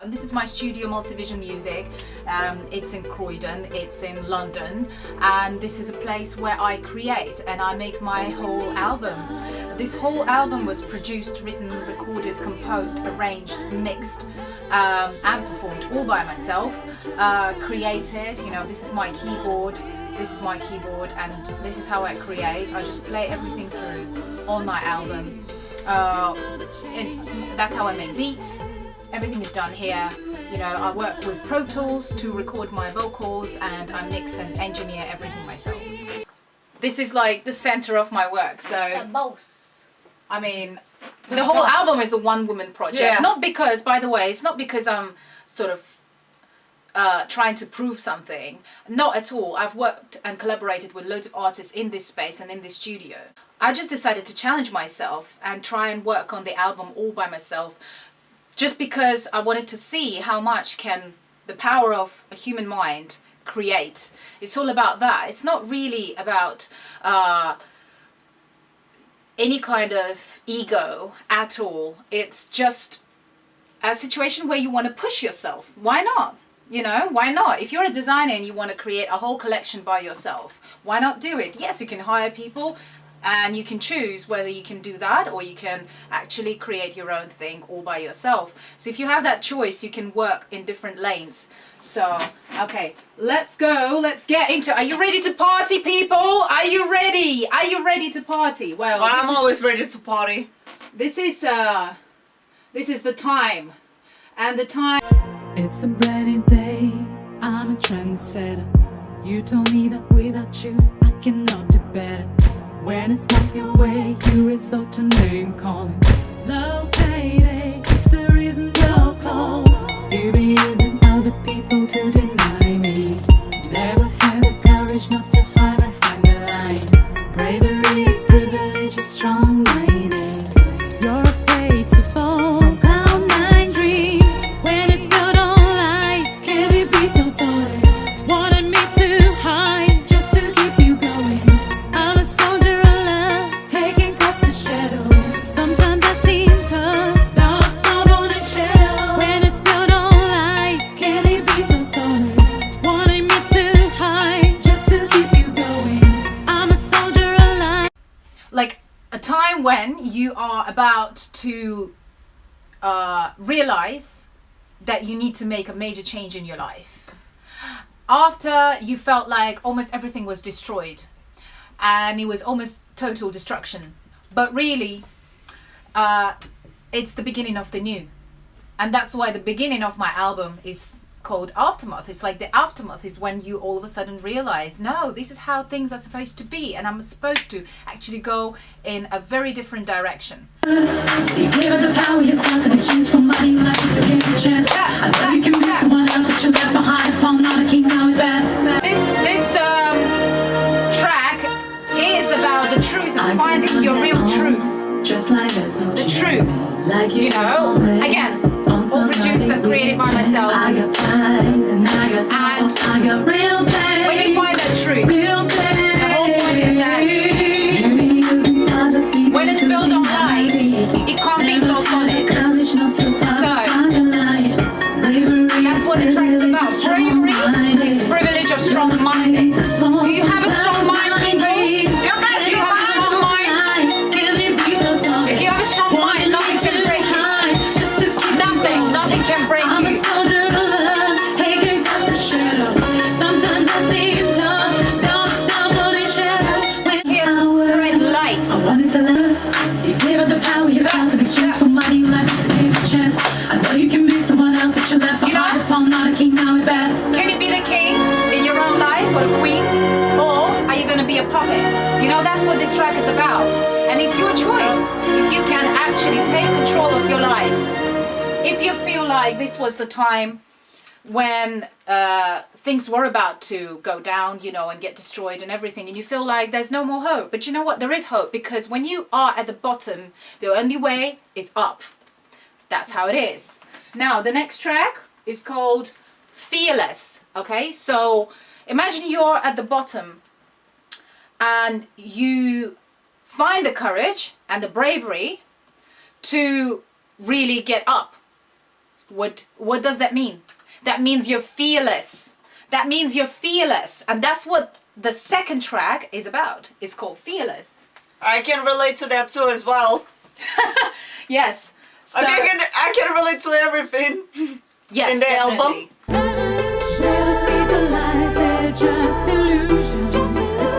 This is my studio, Multivizion Music. It's in Croydon, it's in London, and this is a place where I create and I make my whole album. This whole album was produced, written, recorded, composed, arranged, mixed, and performed all by myself. Created, this is my keyboard, and this is how I create. I just play everything through on my album. And that's how I make beats. Everything is done here. I work with Pro Tools to record my vocals, and I mix and engineer everything myself. This is like the center of my work. So I mean, the whole album is a one-woman project. Yeah. Not because, by the way, it's not because I'm sort of trying to prove something. Not at all. I've worked and collaborated with loads of artists in this space and in this studio. I just decided to challenge myself and try and work on the album all by myself, just because I wanted to see how much can the power of a human mind create. It's all about that. It's not really about any kind of ego at all. It's just a situation where you want to push yourself. Why not? Why not? If you're a designer and you want to create a whole collection by yourself, why not do it? Yes, you can hire people and you can choose whether you can do that or you can actually create your own thing all by yourself. So if you have that choice, you can work in different lanes. So, okay, let's go. Let's get into it. Are you ready to party, people? Are you ready? Are you ready to party? Well, I'm always ready to party. This is the time. And the time... It's a brand new day, I'm a trendsetter. You told me that without you I cannot do better. When it's not your way, you resort to name calling. Low payday is the reason you're cold. You've been using other people to deny me. Never had the courage not to hide behind the line. Bravery is privilege, you're strong-minded. You're afraid to fall from cloud nine dream. When it's built on lies, can it be so solid? Wanted me to hide just to keep you going. I'm a soldier of love, hate can cast a shadow. Sometimes I seem tough, dogs don't want a shadow. When it's built on lies, can it be so solid? Wanted me to hide just to keep you going. I'm a soldier of life. Like a time when you are about to realize that you need to make a major change in your life. After you felt like almost everything was destroyed and it was almost total destruction. But really, it's the beginning of the new. And that's why the beginning of my album is called Aftermath. It's like the aftermath is when you all of a sudden realize, no, this is how things are supposed to be, and I'm supposed to actually go in a very different direction. You give up the power yourself in exchange for money, like it's a game of chess. I know you can be someone else that you left behind upon, not a king now at best. This track is about the truth and finding your real truth. Just like that, so The truth. like Again, all produced and created by myself. I got pride and I got soul, And I got real pain. when you find that truth, Real pain. the whole point is that You be using other people when it's built on lies, it can't be so solid. courage not to That's what the track is about. Bravery is privilege of strong-minded. Do you have a strong mind, people? Do you have a strong mind? If you have a strong mind, nothing can break you. Nothing can break I'm a you. soldier of love, hate can cast a shadow. Sometimes I seem tough, don't stop holding shadows. When Here to spread light. I wanted to learn, you gave up the power yourself in exchange for money, life is a game of chess. I know you can be someone else that you left behind upon, not a king now at best. Can you be the king in your own life or the queen? Or are you going to be a puppet? That's what this track is about. And it's your choice if you can actually take control of your life. If you feel like this was the time when things were about to go down, and get destroyed and everything, and you feel like there's no more hope. But you know what? There is hope, because when you are at the bottom, the only way is up. That's how it is. Now, the next track is called Fearless. Okay, so imagine you're at the bottom and you find the courage and the bravery to really get up. What does that mean? That means you're fearless. That means you're fearless. And that's what the second track is about. It's called Fearless. I can relate to that too as well. Yes. So, I can relate to everything. yes, in the definitely. Just illusions. If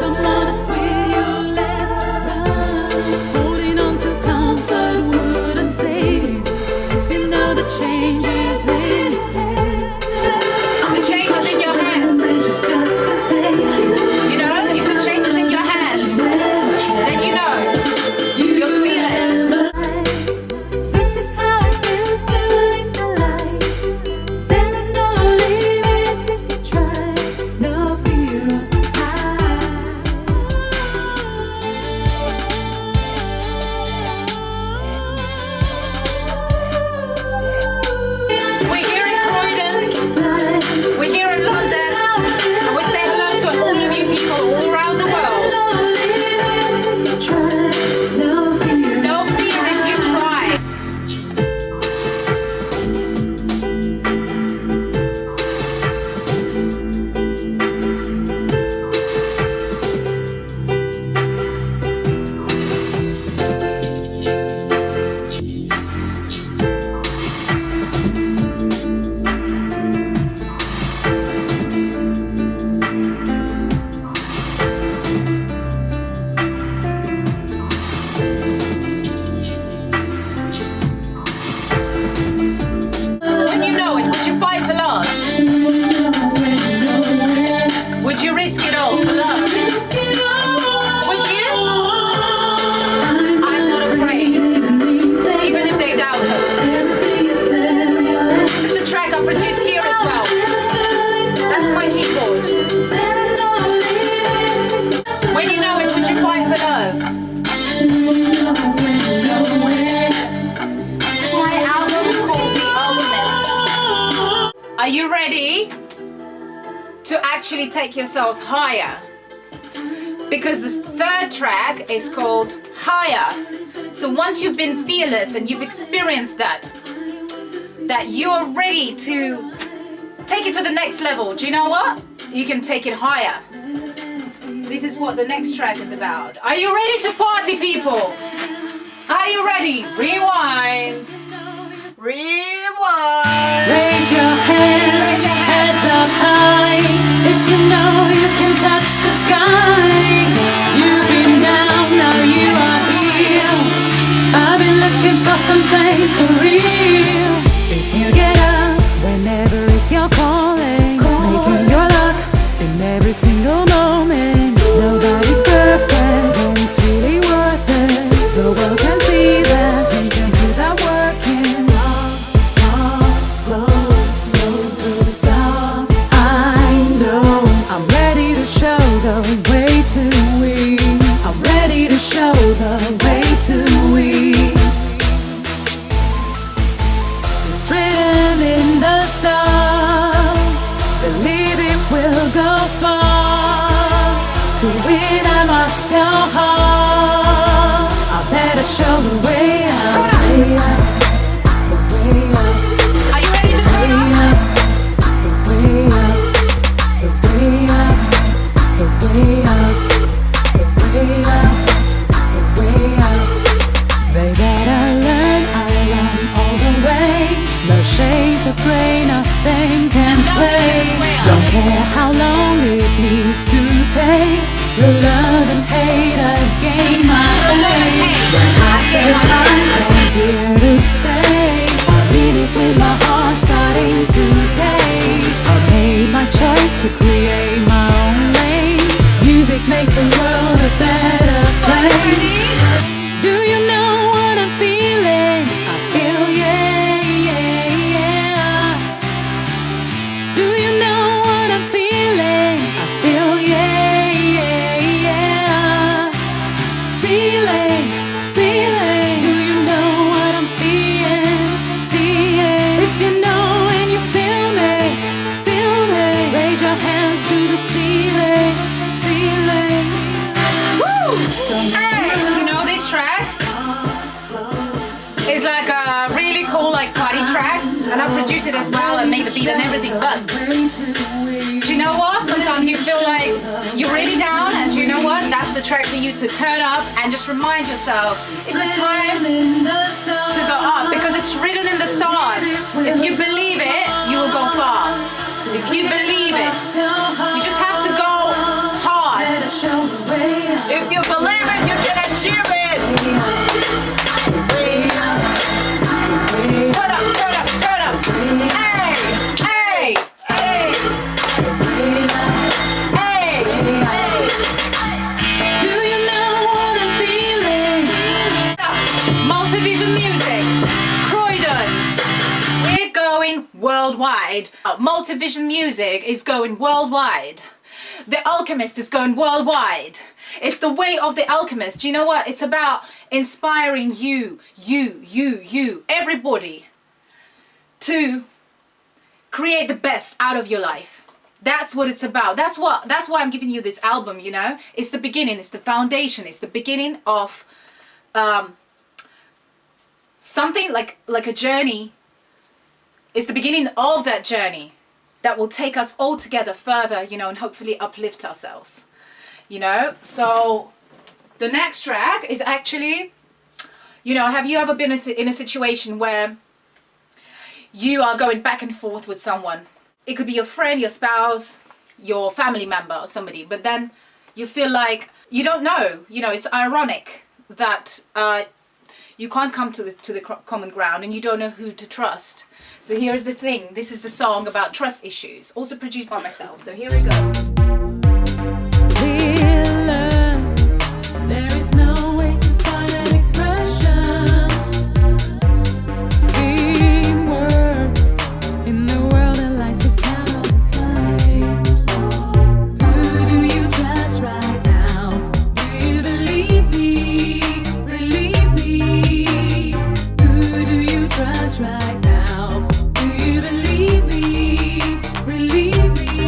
I'm honest with you, let's just run. Holding on to comfort wouldn't save you. If you know the change is in your hands. The change is in your hands. Just to take you. You know, if the change is in your hands, then you know you're fearless. This is how it feels to live the life. There are no limits if you try. No fear of We're here in Croydon, we're here in London, and we say hello to all of you people all around the world. No fear if you try. When you know it, would you fight for love? Would you risk it all for love? Would you? I'm not afraid, even if they doubt us. This is the track I produced here as well. That's my keyboard. When you know it, would you fight for love? This is my album called The Alchemist. Are you ready to actually take yourselves higher? Because the third track is called Higher. So once you've been fearless and you've experienced that you're ready to take it to the next level, do you know what? You can take it higher. This is what the next track is about. Are you ready to party, people? Are you ready? Rewind. Rewind. Raise your hands, heads up high. If you know you can touch the sky. You've been down, now you are here. I've been looking for something surreal. If you get up whenever it's your calling, making your luck in every single moment. Nobody's perfect, and it's really worth it. The world can see that we can do that working. I know I'm ready to show the way to we. I'm ready to show the way to we. It's written in the stars. Believe it will go far. To win I must go hard. I better show the way out. Way out. The way out. Are you ready to turn up? The way up, the way up, the way up, the way up, the way up. They better learn all the way. No shades of grey, nothing can sway. Don't care how long it needs to take. The love and hate again my way. When I say I'm here to stay, I mean it with my heart starting today. I made my choice to create my own lane. Music makes the world a better place. Do you know what I'm feeling? I feel yeah, yeah, yeah. Do you know what I'm feeling? I feel yeah, yeah, yeah. Feeling, feeling. Do you know what I'm seeing? Seeing. If you know and you feel me, raise your hands to the ceiling, ceiling. Woo! Hey, you know this track is like a really cool like party track. and I produced it as well and made the beat and everything. But do you know what? Sometimes you feel like you're really down, and do you know what? That's the track for you to turn up and just remind yourself it's the time to go up, because it's written in the stars. If you believe it, you will go far. If you believe it, you just have to go hard. If you believe it, you can achieve it. Turn up, turn up, turn up. Hey, hey, hey. Hey, hey. Do you know what I'm feeling? Multivision music, Croydon. We're going worldwide. Multivision music is going worldwide. The Alchemist is going worldwide. It's the way of the Alchemist. Do you know what? It's about inspiring you, everybody, to create the best out of your life. That's what it's about. That's why I'm giving you this album, you know? It's the beginning, it's the foundation, it's the beginning of something like a journey. It's the beginning of that journey that will take us all together further, you know, and hopefully uplift ourselves, you know? So the next track is actually, you know, have you ever been in a situation where you are going back and forth with someone? It could be your friend, your spouse, your family member or somebody, but then you feel like you don't know, you know, it's ironic that you can't come to the common ground and you don't know who to trust. So here's the thing, this is the song about trust issues, also produced by myself. So here we go. Real love, there is no way to find an expression in words, in the world that likes to count all the time. Who do you trust right now? Do you believe me? Believe me? Who do you trust right now? Do you believe me? Believe me?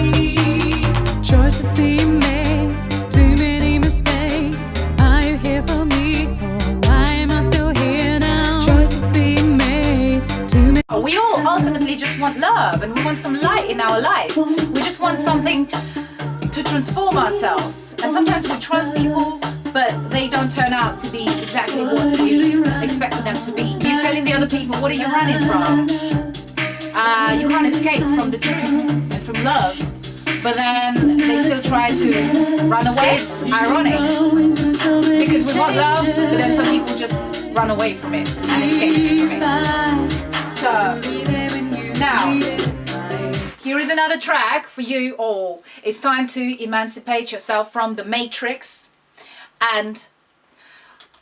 Choices being made, too many mistakes. Are you here for me, or why am I still here now? Choices being made, too many. We all ultimately just want love, and we want some light in our life. We just want something to transform ourselves. And sometimes we trust people, but they don't turn out to be exactly what we expected them to be. You're telling the other people, what are you running from? You can't escape from the truth and from love, but then they still try to run away. It's ironic, because we want love, but then some people just run away from it and escape from it. So now, here is another track for you all. It's time to emancipate yourself from the matrix, and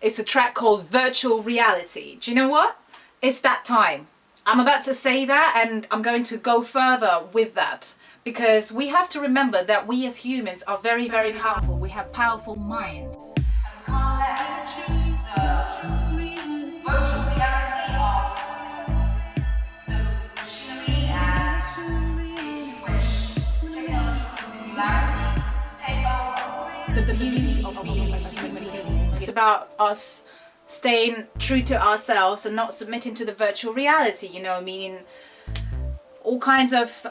it's a track called Virtual Reality. Do you know what? It's that time. I'm about to say that, and I'm going to go further with that, because we have to remember that we as humans are very, very powerful. We have powerful mind. And we can't let the virtual reality of the machinery and, if you wish, technology and singularity take over the beauty of being a human being. It's about us staying true to ourselves and not submitting to the virtual reality, you know, meaning all kinds of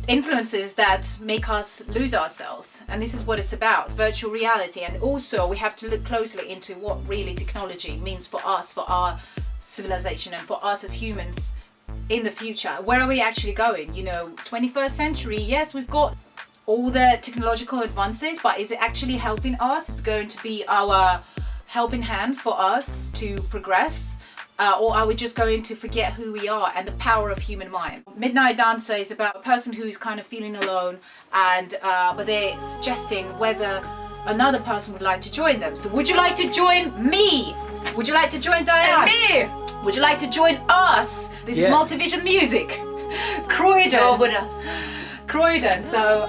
influences that make us lose ourselves. And this is what it's about, virtual reality. And also we have to look closely into what really technology means for us, for our civilization, and for us as humans in the future. Where are we actually going? You know, 21st century, yes, we've got all the technological advances, but is it actually helping us? Is it going to be our helping hand for us to progress, or are we just going to forget who we are and the power of human mind? Midnight Dancer is about a person who's kind of feeling alone, and but they're suggesting whether another person would like to join them. So would you like to join me? Would you like to join Diane? And me! Would you like to join us? This is Multivision music. Croydon. Go with us. Croydon. So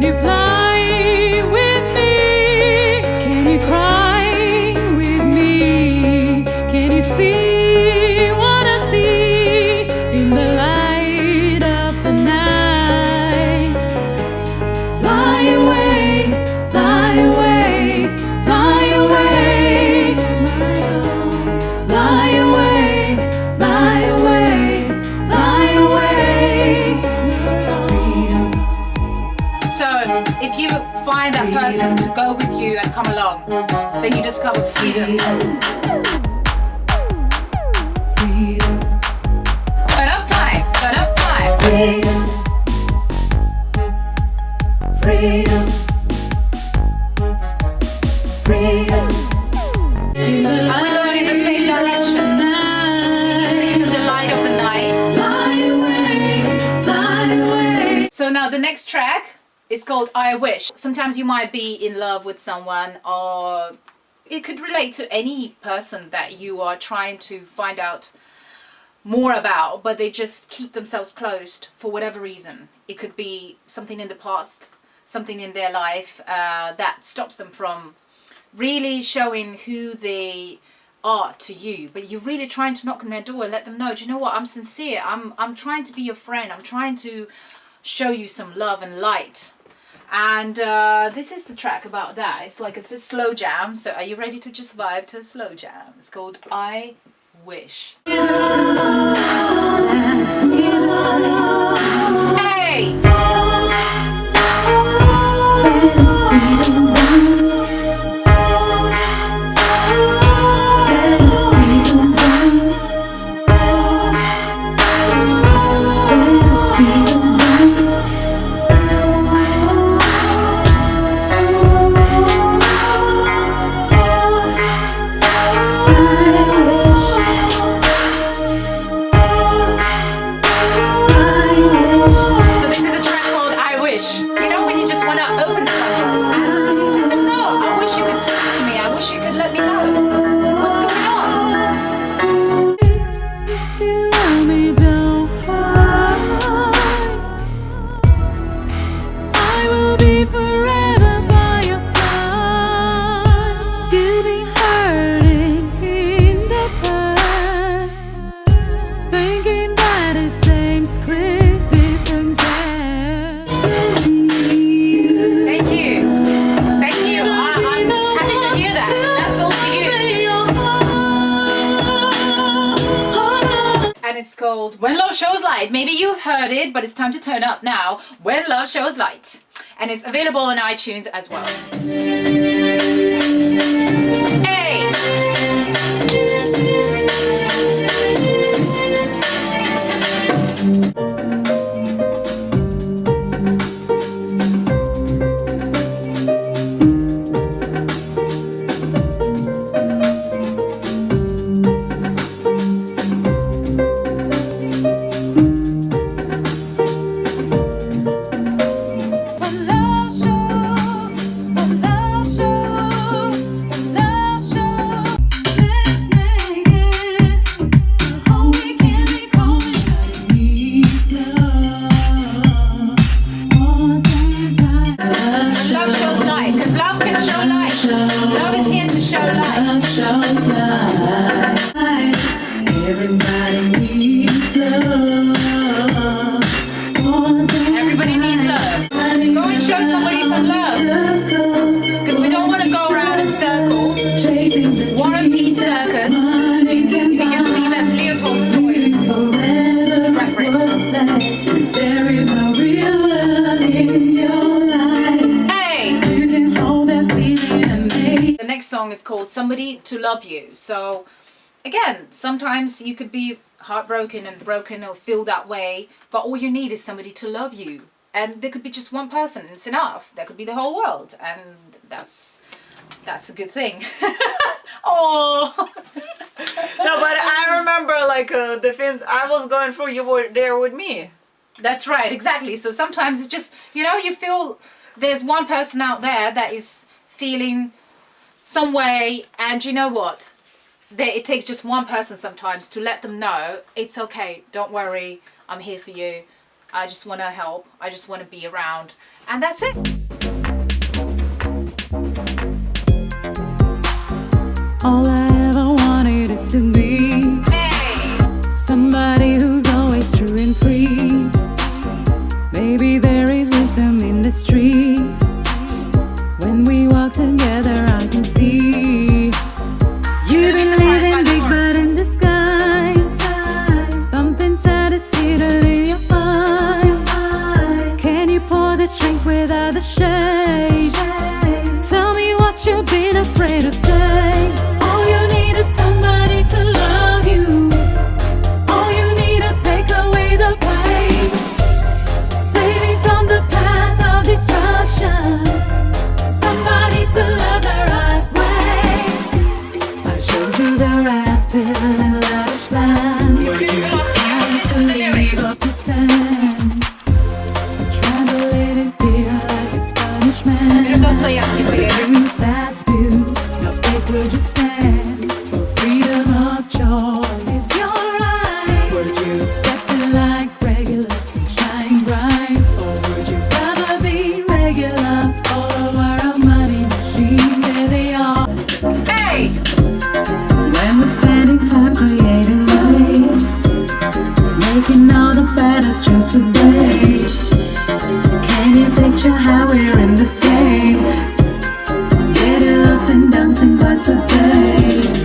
Can you fly with me? Can you cry with me? Can you see song, then you discover freedom. Freedom. Turn up time, turn up time. Freedom. Freedom. Freedom. We're going in the same direction. Sing to the light of the night. Fly away, fly away. So now the next track is called I Wish. Sometimes you might be in love with someone, or it could relate to any person that you are trying to find out more about, but they just keep themselves closed for whatever reason. It could be something in the past, something in their life that stops them from really showing who they are to you. But you're really trying to knock on their door and let them know, do you know what, I'm sincere, I'm trying to be your friend, I'm trying to show you some love and light. And this is the track about that. It's like a slow jam. So are you ready to just vibe to a slow jam? It's called I Wish. Hey! It's called When Love Shows Light. Maybe you've heard it, but it's time to turn up now. When Love Shows Light. And it's available on iTunes as well. Hey! Everybody needs love. Go and show somebody some love. Because we don't want to go around in circles. War and Peace Circus. If you can see, that's Leo Tolstoy reference. There is no real love in your life. Hey! You can hold that feeling and make. The next song is called Somebody to Love You. So again, sometimes you could be heartbroken and broken or feel that way, but all you need is somebody to love you. And there could be just one person, and it's enough. There could be the whole world, and that's a good thing. Oh. No, but I remember like the things I was going through, you were there with me. That's right, exactly. So sometimes it's just, you know, you feel there's one person out there that is feeling some way, and you know what? It takes just one person sometimes to let them know it's okay, don't worry, I'm here for you, I just want to help, I just want to be around, and that's it. All I ever wanted is to be somebody who's always true and free. Maybe there is wisdom in the street. When we walk together I can see you've been living big but in disguise. Something sad is hidden in your eyes. Can you pour this drink without the shade? Tell me what you've been afraid stand for freedom of choice. It's your right. Would you step in like regular sunshine bright? Or would you rather be regular? Follow our money machine, there they are. Hey! When we're spending time creating waves, making all the baddest jokes for days. Can you picture how we're in this game? Getting lost in dancing vibes for days.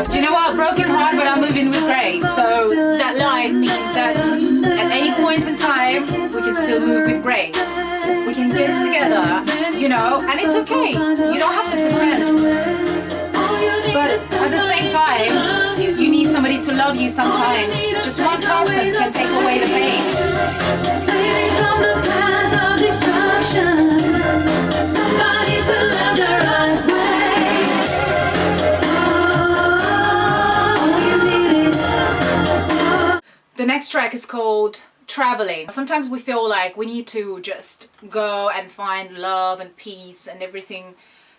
Do you know what? Broken heart, but I'm moving with grace. So that line means that at any point in time, we can still move with grace. We can get it together, you know, and it's okay. You don't have to pretend. But at the same time, you need somebody to love you sometimes. Just one person can take away the pain. Saving from the path of destruction. Somebody to love the right way. All you need is. The next track is called Traveling. Sometimes we feel like we need to just go and find love and peace and everything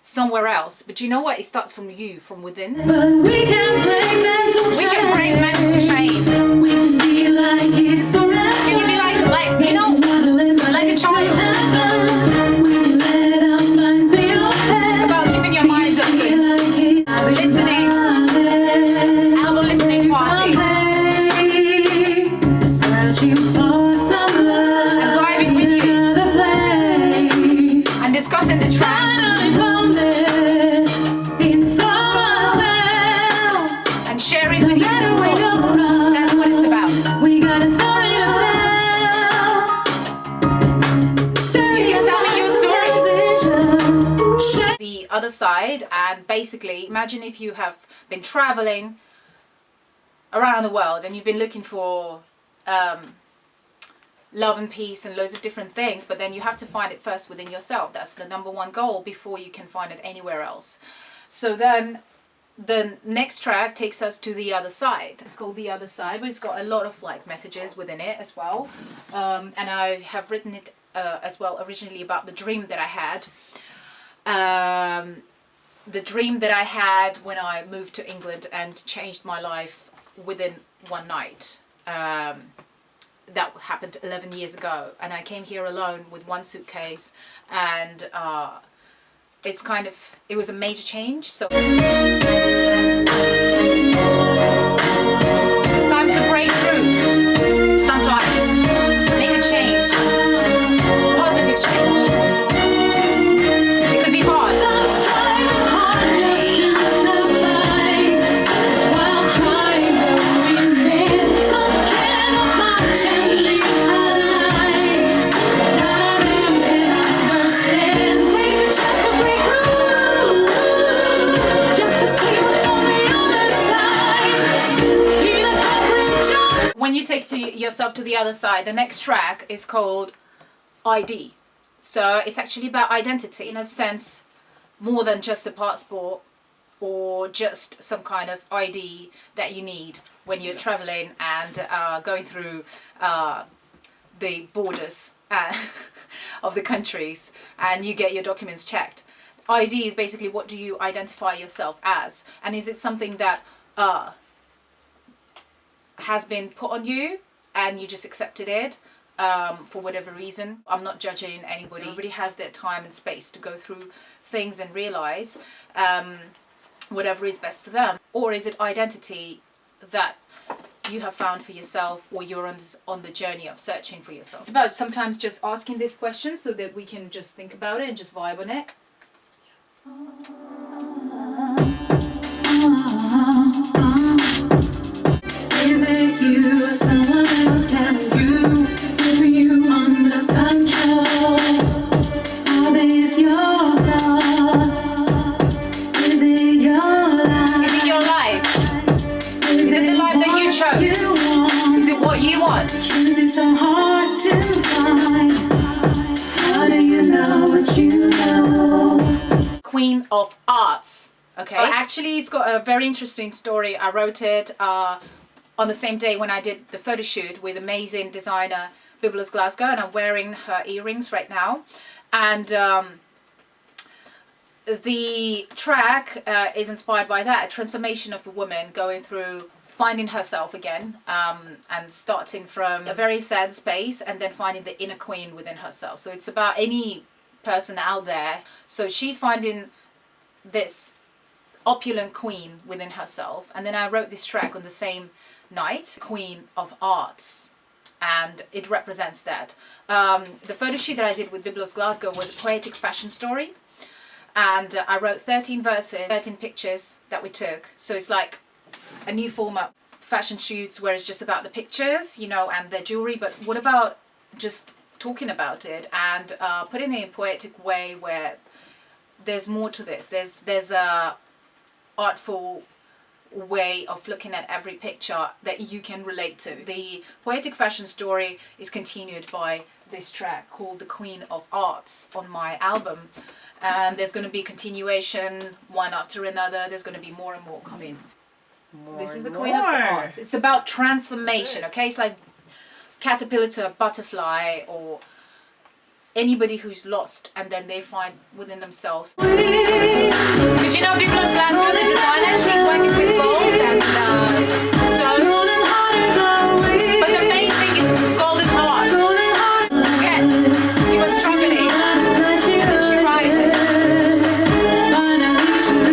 somewhere else, but you know what? It starts from you, from within. But we can break mental chains. We can break mental chains. We can be like it's forever. Can you be like you know, like a child? We can let our minds be open. It's about keeping your minds open. Listening. Album listening party. Searching for some love. And vibing with you. The place. And discussing the tracks. And sharing with you some thoughts. That's what it's about. We got a story to tell. You can tell me your story. The other side, and basically imagine if you have been traveling around the world and you've been looking for love and peace and loads of different things, but then you have to find it first within yourself. That's the #1 goal before you can find it anywhere else. So then the next track takes us to the other side. It's called The Other Side, but it's got a lot of like messages within it as well. And I have written it as well originally about the dream that I had. The dream that I had when I moved to England and changed my life within one night. That happened 11 years ago, and I came here alone with one suitcase, and it was a major change. So it's time to break through sometimes, make a change, positive change. It could be hard. When you take yourself to the other side, the next track is called ID. So it's actually about identity in a sense, more than just a passport or just some kind of ID that you need when you're traveling and going through the borders of the countries and you get your documents checked. ID is basically, what do you identify yourself as, and is it something that has been put on you and you just accepted it for whatever reason. I'm not judging anybody. Everybody has their time and space to go through things and realize whatever is best for them. Or is it identity that you have found for yourself, or you're on the journey of searching for yourself? It's about sometimes just asking these questions so that we can just think about it and just vibe on it. Is it you or someone else telling you, keeping you under control? Are these your thoughts? Is it your life? Is it your life? Is it the life that you chose? Is it what you want? Truth is so hard to find. How do you know what you know? Queen of Arts. Okay. Actually, it's got a very interesting story. I wrote it on the same day when I did the photo shoot with amazing designer Biblos Glasgow, and I'm wearing her earrings right now. And the track is inspired by that, a transformation of a woman going through finding herself again, and starting from a very sad space and then finding the inner queen within herself. So it's about any person out there. So she's finding this opulent queen within herself, and then I wrote this track on the same night, Queen of Arts, and it represents that. The photo shoot that I did with Biblos Glasgow was a poetic fashion story, and I wrote 13 verses, 13 pictures that we took. So it's like a new format, fashion shoots where it's just about the pictures, you know, and the jewelry, but what about just talking about it and putting it in a poetic way where there's more to this. There's a artful way of looking at every picture that you can relate to. The poetic fashion story is continued by this track called The Queen of Arts on my album, and there's going to be continuation one after another. There's going to be more and more coming. This is the Queen of Arts. It's about transformation, okay? It's like caterpillar to a butterfly, or anybody who's lost and then they find within themselves. Because you know, Biblos Glasgow, the designer, she's working with gold and stones. But the main thing is golden heart. Again, she was struggling, and she rises.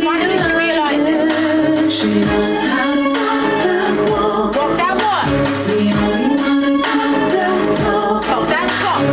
Finally she realizes. She knows how to walk that walk. The only one to talk that talk. Talk that talk.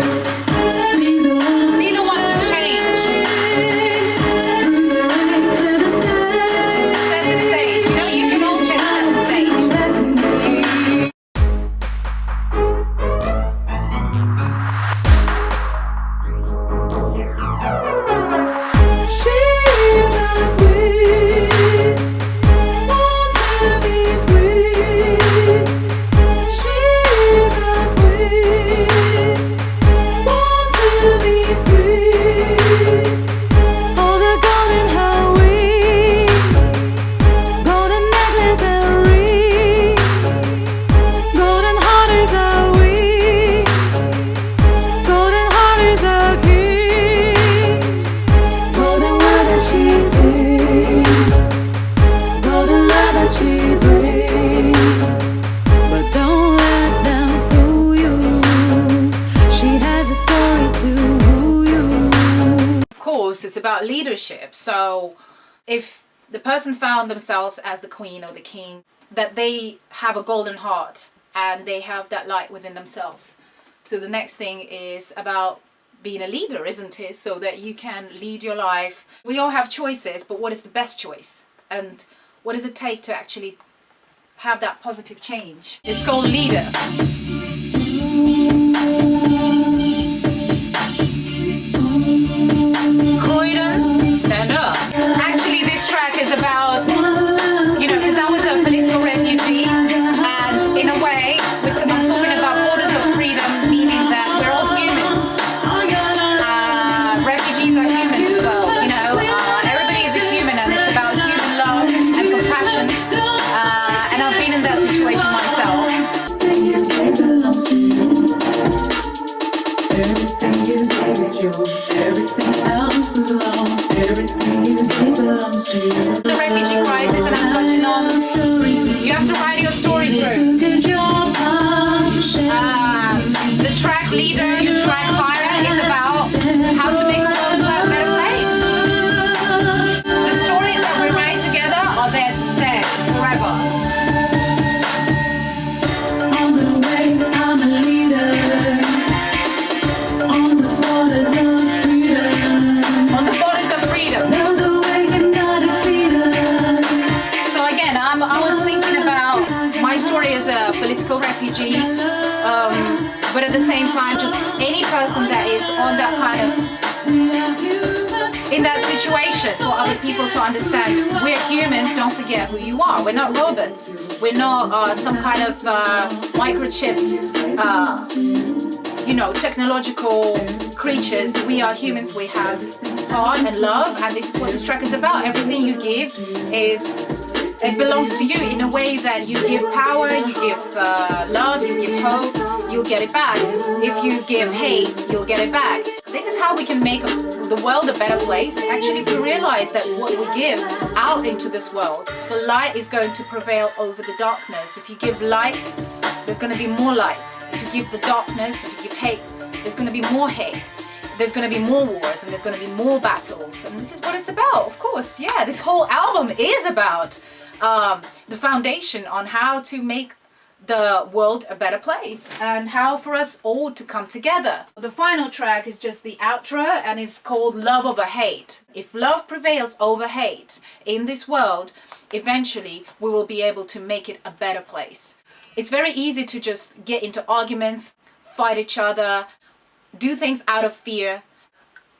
It's about leadership. So if the person found themselves as the queen or the king, that they have a golden heart and they have that light within themselves. So the next thing is about being a leader, isn't it? So that you can lead your life. We all have choices, but what is the best choice? And what does it take to actually have that positive change? It's called Leader. Stand up. Actually, this track is about, you know, because I was a political refugee, and in a way, I'm talking about borders of freedom, meaning that we're all humans. Refugees are humans as well, you know. Everybody is a human, and it's about human love and compassion. And I've been in that situation myself. Everything else belongs. The refugee crisis that I'm touching on, you have to write your story through. The track Leader, the track Fire is about how to make the world a better place. The stories that we write together are there to stay forever. On the way, I'm a leader. On the borders of freedom. On the borders of freedom. I was thinking about my story as a political refugee, but at the same time, just any person that is on that kind of, in that situation, for other people to understand, we're humans, don't forget who you are. We're not robots. We're not some kind of microchipped, you know, technological creatures. We are humans. We have heart and love, and this is what this track is about. Everything you give it belongs to you in a way that you give power, you give love, you give hope, you'll get it back. If you give hate, you'll get it back. This is how we can make the world a better place. Actually, to realize that what we give out into this world, the light is going to prevail over the darkness. If you give light, there's going to be more light. If you give the darkness, if you give hate, there's going to be more hate. There's going to be more wars and there's going to be more battles. And this is what it's about, of course. Yeah, this whole album is about the foundation on how to make the world a better place and how for us all to come together. The final track is just the outro and it's called Love Over Hate. If love prevails over hate in this world, eventually we will be able to make it a better place. It's very easy to just get into arguments, fight each other, do things out of fear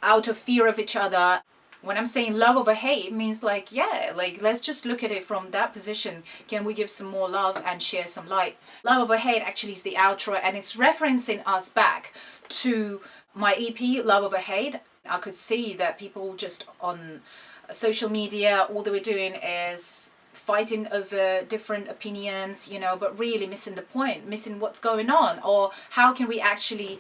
of each other. When I'm saying love over hate, it means like, yeah, like let's just look at it from that position. Can we give some more love and share some light? Love over hate actually is the outro and it's referencing us back to my EP, Love Over Hate. I could see that people just on social media, all they were doing is fighting over different opinions, you know, but really missing the point, missing what's going on, or how can we actually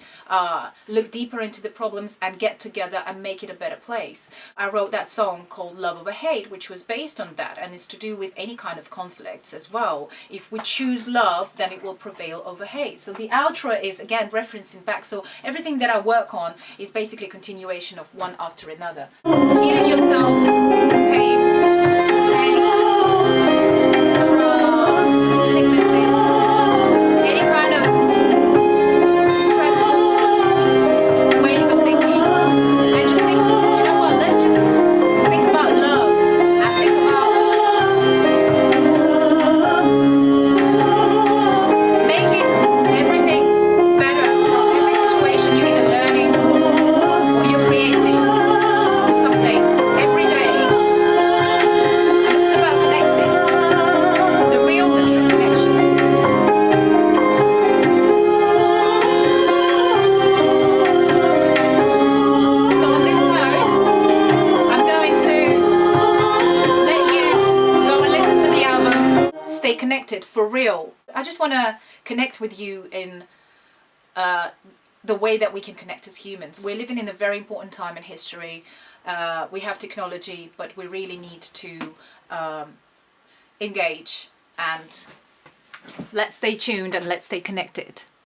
look deeper into the problems and get together and make it a better place. I wrote that song called Love Over Hate, which was based on that, and it's to do with any kind of conflicts as well. If we choose love, then it will prevail over hate. So the outro is again referencing back, so everything that I work on is basically a continuation of one after another. Healing yourself from pain, connected for real. I just want to connect with you in the way that we can connect as humans. We're living in a very important time in history. We have technology, but we really need to engage, and let's stay tuned and let's stay connected.